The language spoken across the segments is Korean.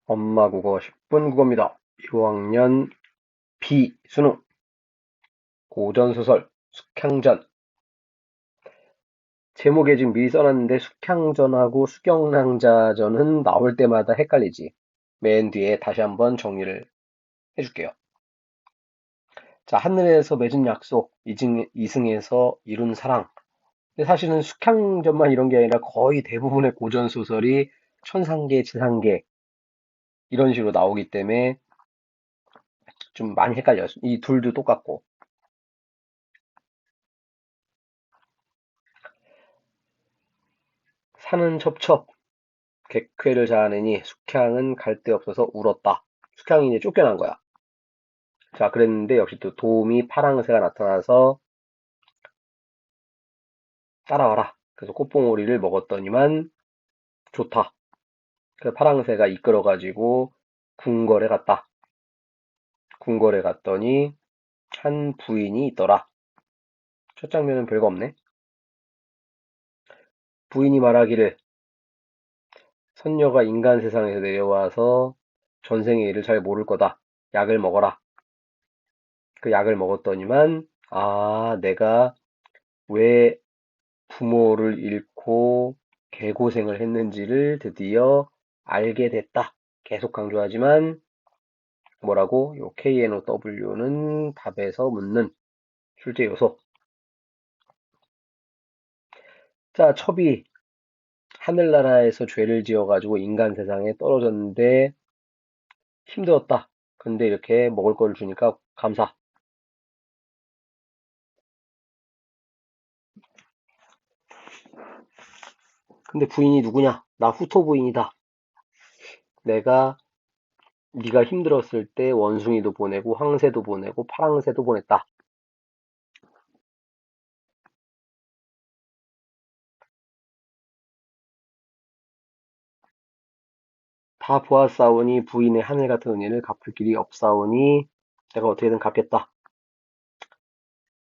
엄마 국어 10분 국어입니다. 6학년 비순우 고전소설 숙향전. 제목에 지금 미리 써놨는데 숙향전하고 수경낭자전은 나올 때마다 헷갈리지. 맨 뒤에 다시 한번 정리를 해줄게요. 자, 하늘에서 맺은 약속, 이승에서 이룬 사랑. 근데 사실은 숙향전만 이런 게 아니라 거의 대부분의 고전소설이 천상계, 지상계 이런 식으로 나오기 때문에 좀 많이 헷갈려요. 이 둘도 똑같고. 산은 첩첩 객회를 자아내니 숙향은 갈 데 없어서 울었다. 숙향이 이제 쫓겨난 거야. 자, 그랬는데 역시 또 도움이 파랑새가 나타나서 따라와라. 그래서 꽃봉오리를 먹었더니만 좋다. 그래서 파랑새가 이끌어가지고 궁궐에 갔다. 궁궐에 갔더니 한 부인이 있더라. 첫 장면은 별거 없네. 부인이 말하기를 선녀가 인간 세상에서 내려와서 전생의 일을 잘 모를 거다. 약을 먹어라. 그 약을 먹었더니만 내가 왜 부모를 잃고 개고생을 했는지를 드디어 알게 됐다. 계속 강조하지만 뭐라고? 요 KNOW는 답에서 묻는 출제 요소. 자, 첩이 하늘나라에서 죄를 지어가지고 인간 세상에 떨어졌는데 힘들었다. 근데 이렇게 먹을 걸 주니까 감사. 근데 부인이 누구냐? 나 후토 부인이다. 내가 네가 힘들었을 때 원숭이도 보내고 황새도 보내고 파랑새도 보냈다. 다 보았사오니 부인의 하늘 같은 은혜를 갚을 길이 없사오니 내가 어떻게든 갚겠다.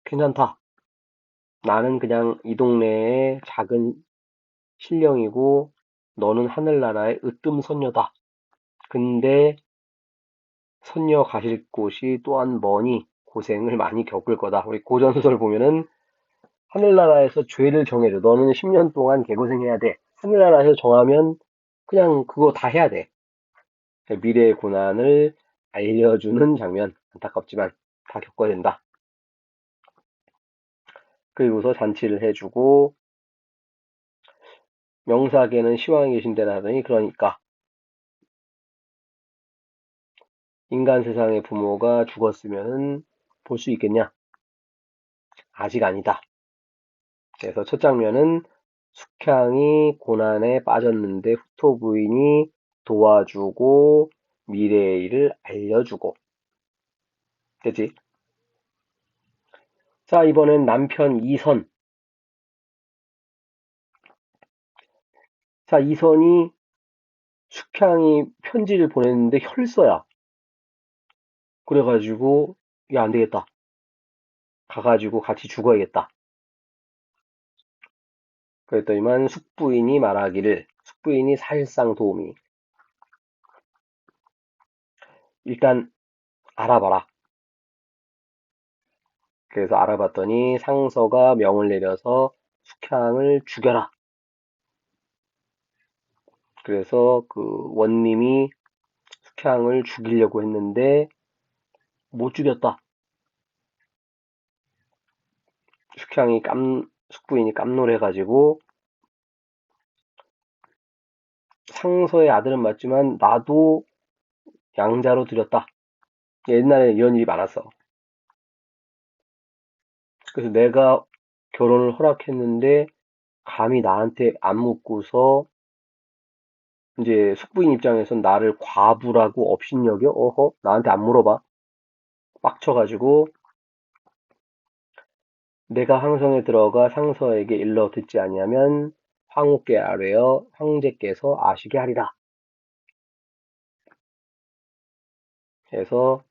괜찮다. 나는 그냥 이 동네의 작은 신령이고 너는 하늘나라의 으뜸 선녀다. 근데 선녀 가실 곳이 또한 머니 고생을 많이 겪을 거다. 우리 고전소설 보면은 하늘나라에서 죄를 정해줘. 너는 10년 동안 개고생해야 돼. 하늘나라에서 정하면 그냥 그거 다 해야 돼. 미래의 고난을 알려주는 장면. 안타깝지만 다 겪어야 된다. 그리고서 잔치를 해주고 명사계는 시왕이 계신데라 하더니 그러니까 인간 세상의 부모가 죽었으면 볼 수 있겠냐? 아직 아니다. 그래서 첫 장면은 숙향이 고난에 빠졌는데 후토 부인이 도와주고 미래의 일을 알려주고 되지? 자, 이번엔 남편 이선. 자, 이선이 숙향이 편지를 보냈는데 혈서야. 그래가지고 야, 안 되겠다. 가가지고 같이 죽어야겠다. 그랬더니만 숙부인이 말하기를 숙부인이 사실상 도우미 일단 알아봐라. 그래서 알아봤더니 상서가 명을 내려서 숙향을 죽여라. 그래서 그 원님이 숙향을 죽이려고 했는데 못 죽였다. 숙부인이 깜놀해가지고 상서의 아들은 맞지만 나도 양자로 들였다. 옛날에 이런 일이 많았어. 그래서 내가 결혼을 허락했는데 감히 나한테 안 묻고서 이제 숙부인 입장에선 나를 과부라고 업신여겨? 어허? 나한테 안 물어봐. 빡쳐가지고 내가 항성에 들어가 상서에게 일러 듣지 아니하면 황후께 아뢰어 황제께서 아시게 하리라. 그래서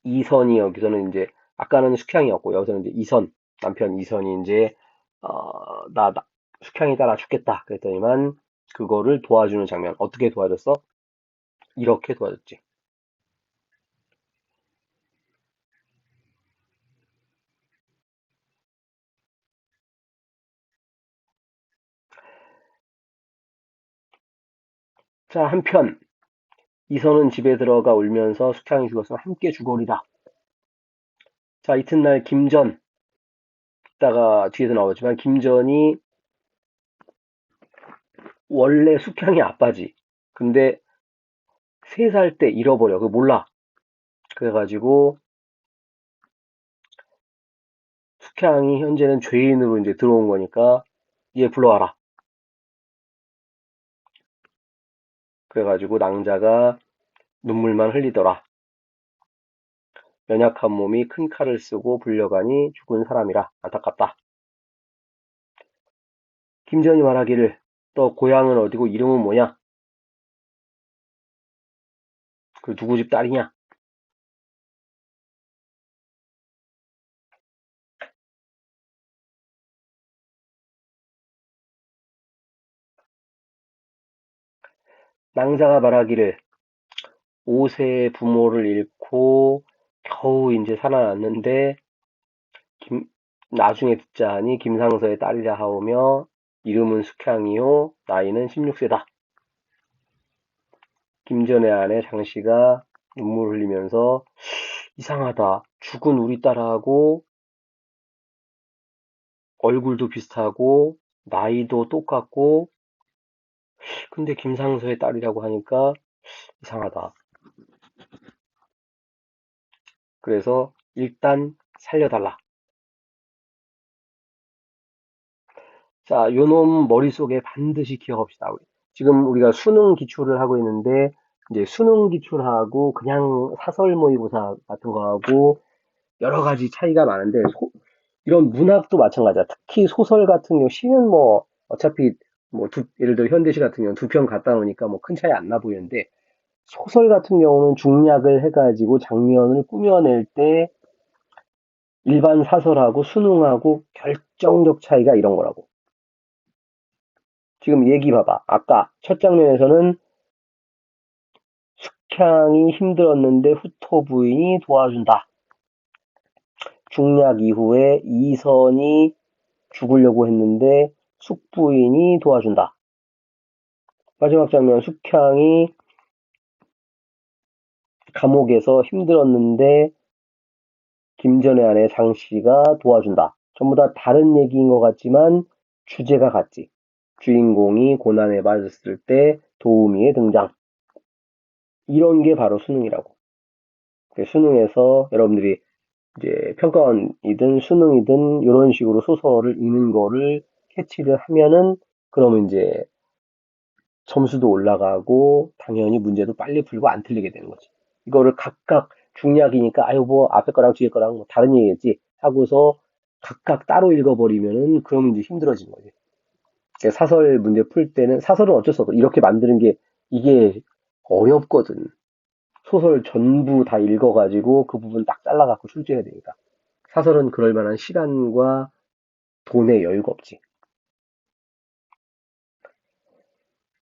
이선이 여기서는 이제 아까는 숙향이었고 여기서는 이제 이선 남편 이선이 이제 나 숙향이 따라 죽겠다 그랬더니만 그거를 도와주는 장면. 어떻게 도와줬어? 이렇게 도와줬지. 자, 한편 이선은 집에 들어가 울면서 숙향이 죽었으면 함께 죽으리라. 자, 이튿날 김전, 이따가 뒤에도 나오지만 김전이 원래 숙향이 아빠지. 근데 3살 때 잃어버려. 그거 몰라. 그래가지고 숙향이 현재는 죄인으로 이제 들어온 거니까 얘 불러와라. 그래가지고 낭자가 눈물만 흘리더라. 연약한 몸이 큰 칼을 쓰고 불려가니 죽은 사람이라 안타깝다. 김전이 말하기를 너 고향은 어디고 이름은 뭐냐? 그 누구 집 딸이냐? 낭자가 말하기를 5세의 부모를 잃고 겨우 이제 살아났는데 김, 나중에 듣자 하니 김상서의 딸이라 하오며 이름은 숙향이요 나이는 16세다. 김전의 아내 장씨가 눈물 흘리면서 이상하다. 죽은 우리 딸하고 얼굴도 비슷하고 나이도 똑같고 근데 김상서의 딸이라고 하니까 이상하다. 그래서 일단 살려달라. 자, 요놈 머릿속에 반드시 기억합시다. 지금 우리가 수능 기출을 하고 있는데 이제 수능 기출하고 그냥 사설 모의고사 같은 거하고 여러 가지 차이가 많은데 이런 문학도 마찬가지야. 특히 소설 같은 경우 시는 뭐 어차피 뭐 예를 들어 현대시 같은 경우는 2편 갖다 놓으니까 뭐 큰 차이 안 나 보이는데 소설 같은 경우는 중략을 해가지고 장면을 꾸며낼 때 일반 사설하고 수능하고 결정적 차이가 이런 거라고. 지금 얘기 봐봐. 아까 첫 장면에서는 숙향이 힘들었는데 후토 부인이 도와준다. 중략 이후에 이선이 죽으려고 했는데 숙부인이 도와준다. 마지막 장면 숙향이 감옥에서 힘들었는데 김전의 아내 장씨가 도와준다. 전부 다 다른 얘기인 것 같지만 주제가 같지. 주인공이 고난에 빠졌을 때 도우미의 등장. 이런 게 바로 수능이라고. 수능에서 여러분들이 이제 평가원이든 수능이든 이런 식으로 소설을 읽는 거를 캐치를 하면은 그러면 이제 점수도 올라가고 당연히 문제도 빨리 풀고 안 틀리게 되는 거지. 이거를 각각 중략이니까 아유 뭐 앞에 거랑 뒤에 거랑 뭐 다른 얘기겠지 하고서 각각 따로 읽어버리면은 그러면 이제 힘들어지는 거지. 그러니까 사설 문제 풀 때는 사설은 어쩔 수 없어. 이렇게 만드는 게 이게 어렵거든. 소설 전부 다 읽어가지고 그 부분 딱 잘라갖고 출제해야 되니까. 사설은 그럴 만한 시간과 돈의 여유가 없지.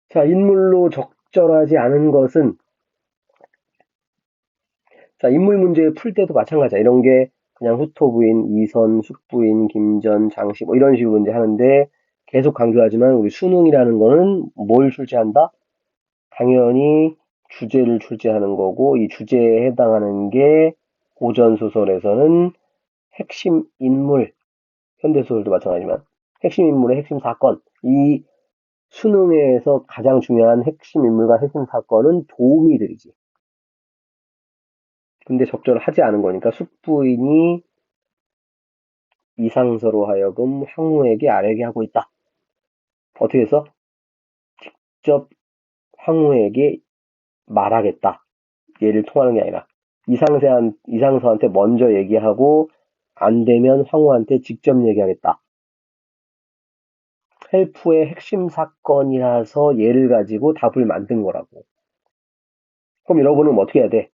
자, 인물로 적절하지 않은 것은 자, 인물 문제 풀 때도 마찬가지야. 이런 게 그냥 후토부인, 이선, 숙부인, 김전, 장씨 뭐 이런 식으로 이제 하는데 계속 강조하지만 우리 수능이라는 거는 뭘 출제한다? 당연히 주제를 출제하는 거고 이 주제에 해당하는 게 고전 소설에서는 핵심 인물, 현대 소설도 마찬가지지만 핵심 인물의 핵심 사건, 이 수능에서 가장 중요한 핵심 인물과 핵심 사건은 도우미들이지. 근데 적절하지 않은 거니까 숙부인이 이상서로 하여금 황후에게 아뢰게 하고 있다. 어떻게 해서? 직접 황후에게 말하겠다. 얘를 통하는 게 아니라 이상서한테 먼저 얘기하고 안 되면 황후한테 직접 얘기하겠다. 헬프의 핵심 사건이라서 얘를 가지고 답을 만든 거라고. 그럼 여러분은 어떻게 해야 돼?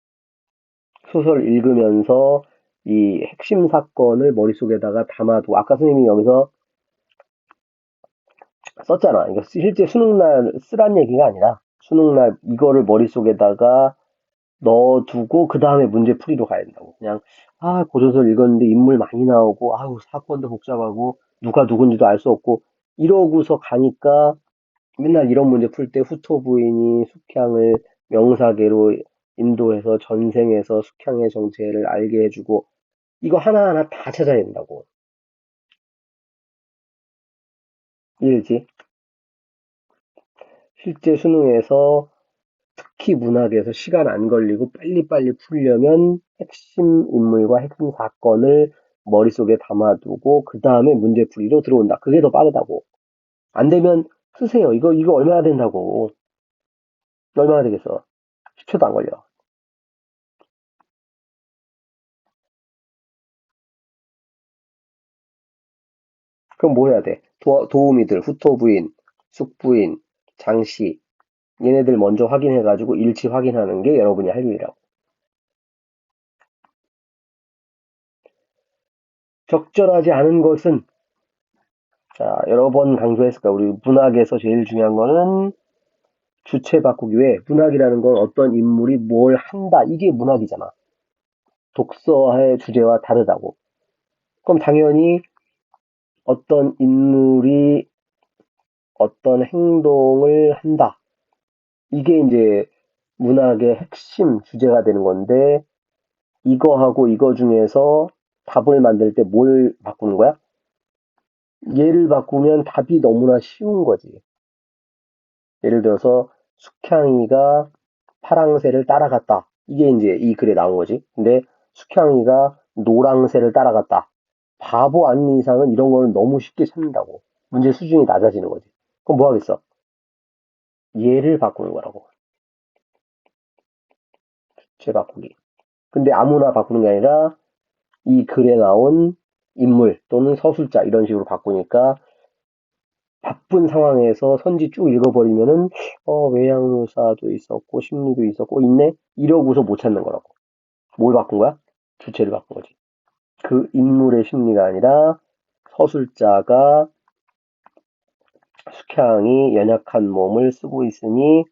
소설 읽으면서 이 핵심 사건을 머릿속에다가 담아두고 아까 선생님이 여기서 썼잖아. 이거 실제 수능날 쓰란 얘기가 아니라 수능날 이거를 머릿속에다가 넣어두고 그 다음에 문제 풀이로 가야 된다고. 그냥 고전서를 읽었는데 인물 많이 나오고 아우 사건도 복잡하고 누가 누군지도 알 수 없고 이러고서 가니까 맨날 이런 문제 풀 때 후토 부인이 숙향을 명사계로 인도해서 전생에서 숙향의 정체를 알게 해주고 이거 하나하나 다 찾아야 된다고. 일지 실제 수능에서 특히 문학에서 시간 안 걸리고 빨리빨리 풀려면 핵심 인물과 핵심 사건을 머릿속에 담아두고 그 다음에 문제풀이로 들어온다. 그게 더 빠르다고. 안 되면 쓰세요. 이거 얼마나 된다고. 얼마나 되겠어. 10초도 안 걸려. 그럼 뭐 해야 돼? 도우미들, 후토부인, 숙부인, 장씨 얘네들 먼저 확인해가지고 일치 확인하는 게 여러분이 할 일이라고. 적절하지 않은 것은 자, 여러 번 강조했을 거야. 우리 문학에서 제일 중요한 거는 주체 바꾸기 외에 문학이라는 건 어떤 인물이 뭘 한다. 이게 문학이잖아. 독서의 주제와 다르다고. 그럼 당연히 어떤 인물이 어떤 행동을 한다. 이게 이제 문학의 핵심 주제가 되는 건데 이거하고 이거 중에서 답을 만들 때 뭘 바꾸는 거야? 얘를 바꾸면 답이 너무나 쉬운 거지. 예를 들어서 숙향이가 파랑새를 따라갔다. 이게 이제 이 글에 나온 거지. 근데 숙향이가 노랑새를 따라갔다. 바보 아닌 이상은 이런 거는 너무 쉽게 찾는다고. 문제 수준이 낮아지는 거지. 그럼 뭐 하겠어? 얘를 바꾸는 거라고. 제 바꾸기. 근데 아무나 바꾸는 게 아니라 이 글에 나온 인물 또는 서술자 이런 식으로 바꾸니까 바쁜 상황에서 선지 쭉 읽어버리면은 외양묘사도 있었고 심리도 있었고 있네 이러고서 못 찾는 거라고. 뭘 바꾼 거야? 주체를 바꾼 거지. 그 인물의 심리가 아니라 서술자가 숙향이 연약한 몸을 쓰고 있으니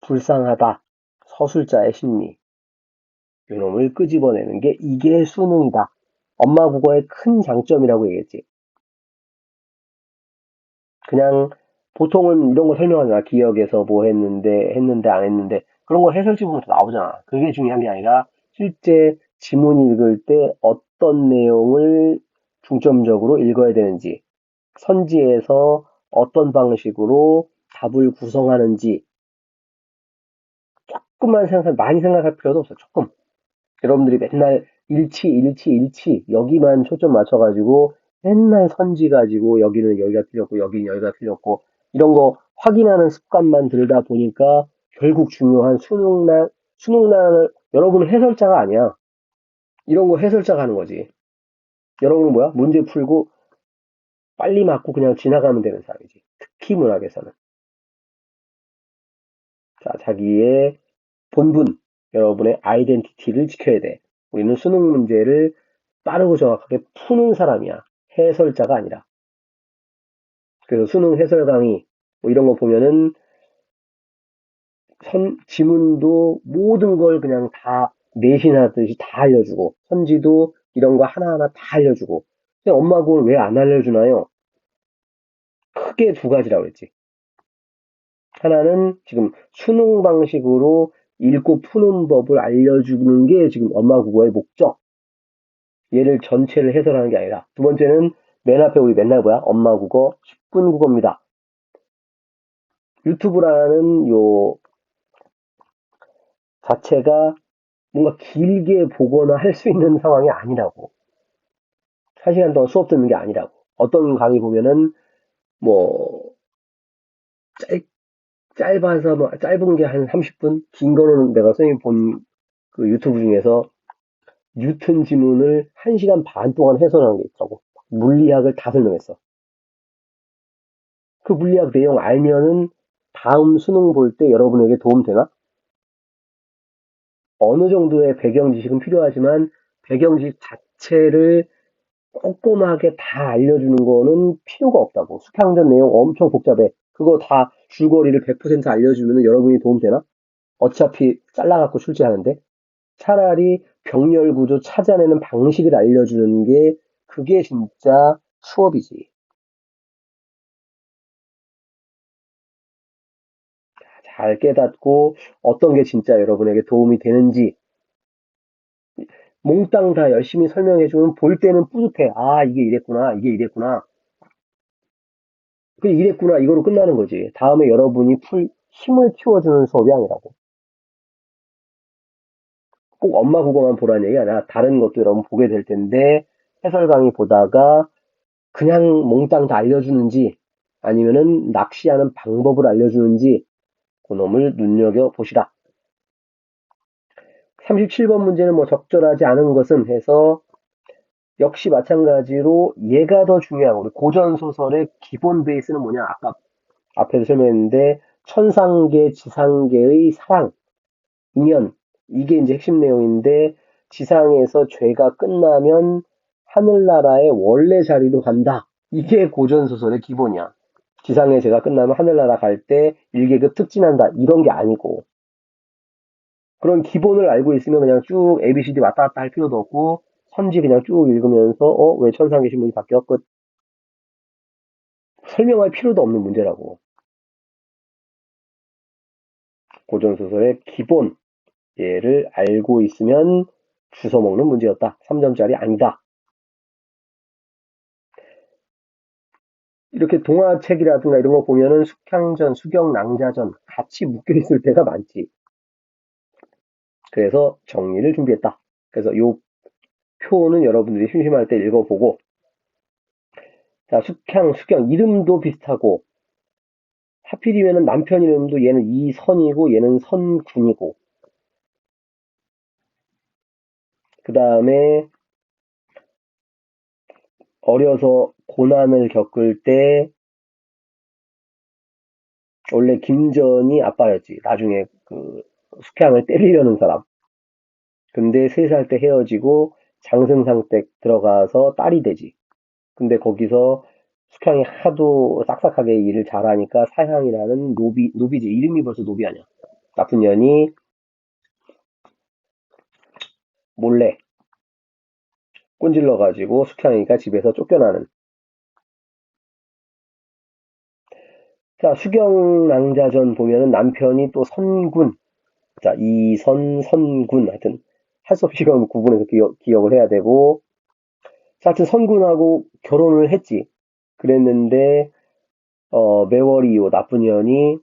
불쌍하다. 서술자의 심리. 요놈을 끄집어내는 게 이게 수능이다. 엄마 국어의 큰 장점이라고 얘기했지. 그냥 보통은 이런 거 설명하잖아. 기억에서 뭐 했는데 안 했는데 그런 거 해설지 보면 다 나오잖아. 그게 중요한 게 아니라 실제 지문 읽을 때 어떤 내용을 중점적으로 읽어야 되는지 선지에서 어떤 방식으로 답을 구성하는지 조금만 많이 생각할 필요도 없어. 조금. 여러분들이 맨날 일치 여기만 초점 맞춰가지고 맨날 선지 가지고 여기는 여기가 틀렸고 여기는 여기가 틀렸고 이런 거 확인하는 습관만 들다 보니까 결국 중요한 수능날 여러분은 해설자가 아니야. 이런 거 해설자가 하는 거지. 여러분은 뭐야? 문제 풀고 빨리 맞고 그냥 지나가면 되는 사람이지. 특히 문학에서는. 자, 자기의 본분, 여러분의 아이덴티티를 지켜야 돼. 우리는 수능 문제를 빠르고 정확하게 푸는 사람이야. 해설자가 아니라. 그래서 수능 해설 강의 뭐 이런 거 보면은 지문도 모든 걸 그냥 다 내신하듯이 다 알려주고 선지도 이런 거 하나하나 다 알려주고 근데 엄마 그걸 왜 안 알려주나요? 크게 두 가지라고 했지. 하나는 지금 수능 방식으로 읽고 푸는 법을 알려주는 게 지금 엄마 국어의 목적. 얘를 전체를 해설하는 게 아니라 두 번째는 맨 앞에 우리 맨날 뭐야? 엄마 국어 10분 국어입니다. 유튜브라는 요 자체가 뭔가 길게 보거나 할 수 있는 상황이 아니라고. 1시간 동안 수업 듣는 게 아니라고. 어떤 강의 보면은 뭐 짧, 짧아서 뭐 짧은 게 한 30분, 긴 거는 내가 선생님 본 그 유튜브 중에서 뉴턴 지문을 1시간 반 동안 해설하는 게 있더라고. 물리학을 다 설명했어. 그 물리학 내용 알면은 다음 수능 볼 때 여러분에게 도움 되나? 어느 정도의 배경 지식은 필요하지만 배경 지식 자체를 꼼꼼하게 다 알려주는 거는 필요가 없다고. 수평전 내용 엄청 복잡해. 그거 다 줄거리를 100% 알려주면 여러분이 도움 되나? 어차피 잘라갖고 출제하는데. 차라리 병렬 구조 찾아내는 방식을 알려주는 게 그게 진짜 수업이지. 잘 깨닫고 어떤 게 진짜 여러분에게 도움이 되는지 몽땅 다 열심히 설명해주면 볼 때는 뿌듯해. 아, 이게 이랬구나, 이게 이랬구나. 그게 이랬구나, 이거로 끝나는 거지. 다음에 여러분이 힘을 키워주는 수업이 아니라고. 꼭 엄마 국어만 보라는 얘기 아니라 다른 것도 여러분 보게 될 텐데 해설 강의 보다가 그냥 몽땅 다 알려주는지 아니면은 낚시하는 방법을 알려주는지 그놈을 눈여겨보시라. 37번 문제는 뭐 적절하지 않은 것은 해서 역시 마찬가지로 얘가 더 중요하고 우리 고전 소설의 기본 베이스는 뭐냐? 아까 앞에서 설명했는데 천상계, 지상계의 사랑, 인연 이게 이제 핵심 내용인데 지상에서 죄가 끝나면 하늘나라의 원래 자리로 간다. 이게 고전 소설의 기본이야. 지상의 죄가 끝나면 하늘나라 갈 때 1계급 특진한다. 이런 게 아니고 그런 기본을 알고 있으면 그냥 쭉 ABCD 왔다 갔다 할 필요도 없고 선지 그냥 쭉 읽으면서 왜 천상계 신문이 바뀌었? 끝. 설명할 필요도 없는 문제라고. 고전소설의 기본 얘를 알고 있으면 주워 먹는 문제였다. 3점짜리 아니다. 이렇게 동화책이라든가 이런 거 보면은 숙향전, 수경낭자전 같이 묶여 있을 때가 많지. 그래서 정리를 준비했다. 그래서 요 표는 여러분들이 심심할 때 읽어보고 자, 숙향, 수경 이름도 비슷하고 하필이면은 남편 이름도 얘는 이선이고 얘는 선군이고 그 다음에 어려서 고난을 겪을 때 원래 김전이 아빠였지. 나중에 그 숙향을 때리려는 사람. 근데 3살 때 헤어지고 장승상댁 들어가서 딸이 되지. 근데 거기서 숙향이 하도 싹싹하게 일을 잘하니까 사향이라는 노비지. 이름이 벌써 노비 아니야. 나쁜 년이 몰래 꼰질러가지고 숙향이가 집에서 쫓겨나는. 자, 수경낭자전 보면은 남편이 또 선군. 자, 선군. 하여튼, 할 수 없이 이건 구분해서 기억을 해야 되고. 자, 하여튼 선군하고 결혼을 했지. 그랬는데, 매월이 요 나쁜 년이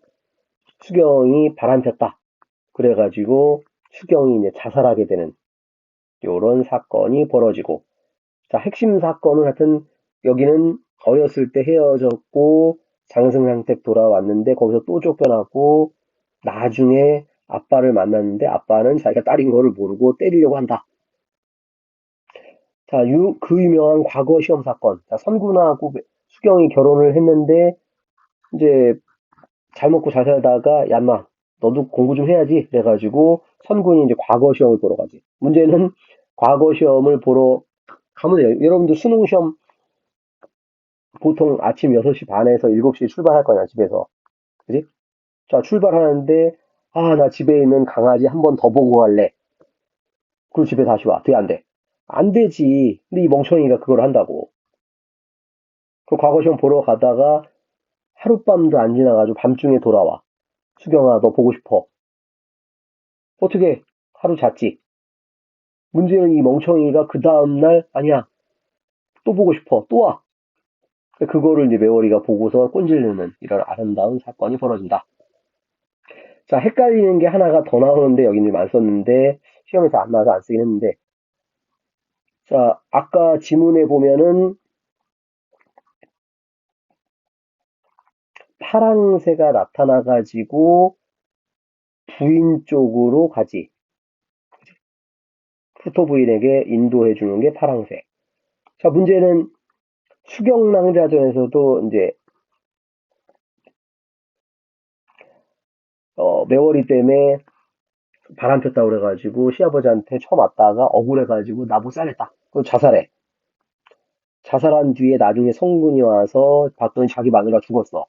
수경이 바람폈다. 그래가지고, 수경이 이제 자살하게 되는, 요런 사건이 벌어지고. 자, 핵심 사건은 하여튼, 여기는 어렸을 때 헤어졌고, 장승상택 돌아왔는데, 거기서 또 쫓겨나고, 나중에 아빠를 만났는데 아빠는 자기가 딸인 거를 모르고 때리려고 한다. 자, 그 유명한 과거 시험 사건. 자, 선군하고 수경이 결혼을 했는데 이제 잘 먹고 잘 살다가 야, 인마 너도 공부 좀 해야지. 그래가지고 선군이 이제 과거 시험을 보러 가지. 문제는 과거 시험을 보러 가면 돼요. 여러분들 수능 시험 보통 아침 6시 반에서 7시에 출발할 거냐, 집에서. 그지? 자, 출발하는데 아, 나 집에 있는 강아지 한 번 더 보고 갈래. 그리고 집에 다시 와. 돼, 안 돼? 안 되지. 근데 이 멍청이가 그걸 한다고. 그 과거 시험 보러 가다가 하룻밤도 안 지나가지고 밤중에 돌아와. 수경아, 너 보고 싶어. 어떻게? 하루 잤지. 문제는 이 멍청이가 그 다음날, 아니야. 또 보고 싶어. 또 와. 그거를 이제 매월이가 보고서 꼰질르는 이런 아름다운 사건이 벌어진다. 자, 헷갈리는 게 하나가 더 나오는데 여기는 안 썼는데 시험에서 안 나와서 안 쓰긴 했는데 자, 아까 지문에 보면은 파랑새가 나타나가지고 부인 쪽으로 가지. 후토 부인에게 인도해 주는 게 파랑새. 자, 문제는 수경낭자전에서도 이제 매월이 때문에 바람 폈다 그래가지고 시아버지한테 처음 왔다가 억울해가지고 나보고 싸냈다. 그 자살해. 자살한 뒤에 나중에 성군이 와서 봤더니 자기 마누라 죽었어.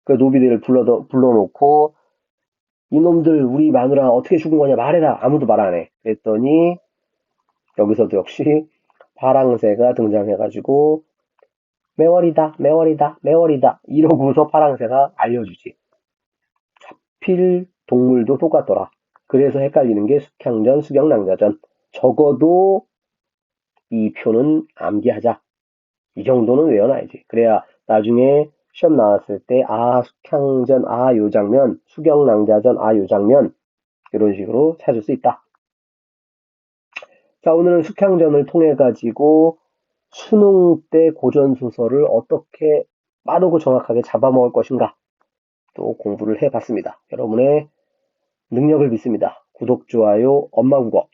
그 노비들을 불러놓고 이놈들 우리 마누라 어떻게 죽은 거냐 말해라. 아무도 말 안 해. 그랬더니 여기서도 역시 파랑새가 등장해가지고 매월이다, 매월이다, 매월이다 이러고서 파랑새가 알려주지. 하필 동물도 똑같더라. 그래서 헷갈리는 게 숙향전, 수경낭자전. 적어도 이 표는 암기하자. 이 정도는 외워놔야지. 그래야 나중에 시험 나왔을 때, 아, 숙향전, 아, 요 장면, 수경낭자전, 아, 요 장면, 이런 식으로 찾을 수 있다. 자, 오늘은 숙향전을 통해 가지고 수능 때 고전소설을 어떻게 빠르고 정확하게 잡아먹을 것인가 또 공부를 해봤습니다. 여러분의 능력을 믿습니다. 구독, 좋아요, 엄마국어.